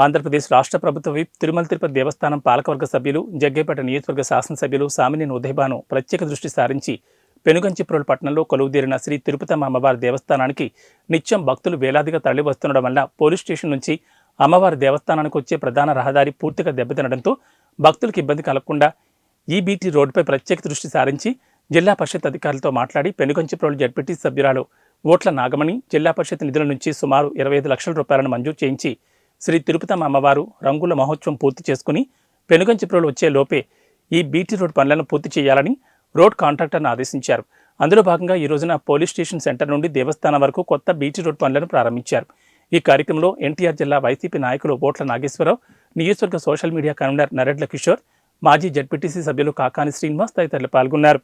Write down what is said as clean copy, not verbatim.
ఆంధ్రప్రదేశ్ రాష్ట్ర ప్రభుత్వ విప్ తిరుమల తిరుపతి దేవస్థానం పాలకవర్గ సభ్యులు, జగ్గైపేట నియోజకవర్గ శాసనసభ్యులు సామినేని ఉదయభాను ప్రత్యేక దృష్టి సారించి పెనుగంచిప్రోలు పట్టణంలో కొలువుదీరిన శ్రీ తిరుపతమ్మ అమ్మవారి దేవస్థానానికి నిత్యం భక్తులు వేలాదిగా తరలివస్తుండడం వల్ల పోలీస్ స్టేషన్ నుంచి అమ్మవారి దేవస్థానానికి వచ్చే ప్రధాన రహదారి పూర్తిగా దెబ్బతినడంతో భక్తులకు ఇబ్బంది కలగకుండా ఈబీటీ రోడ్డుపై ప్రత్యేక దృష్టి సారించి జిల్లా పరిషత్ అధికారులతో మాట్లాడి పెనుగంచిప్రోలు జడ్పీటీ సభ్యురాలు ఓట్ల నాగమణి జిల్లా పరిషత్ నిధుల నుంచి సుమారు 25 లక్షల రూపాయలను మంజూరు చేయించి శ్రీ తిరుపతమ్మ అమ్మవారు రంగుల మహోత్సవం పూర్తి చేసుకుని పెనుగంచిప్రోలు వచ్చే లోపే ఈ బీటీ రోడ్ పనులను పూర్తి చేయాలని రోడ్ కాంట్రాక్టర్ను ఆదేశించారు. అందులో భాగంగా ఈ రోజున పోలీస్ స్టేషన్ సెంటర్ నుండి దేవస్థానం వరకు కొత్త బీటీ రోడ్ పనులను ప్రారంభించారు. ఈ కార్యక్రమంలో ఎన్టీఆర్ జిల్లా వైసీపీ నాయకులు ఓట్ల నాగేశ్వరరావు, నియోజకవర్గ social media convener Naredla Kishore, మాజీ జడ్పీటీసీ సభ్యులు కాకాని శ్రీనివాస్ తదితరులు పాల్గొన్నారు.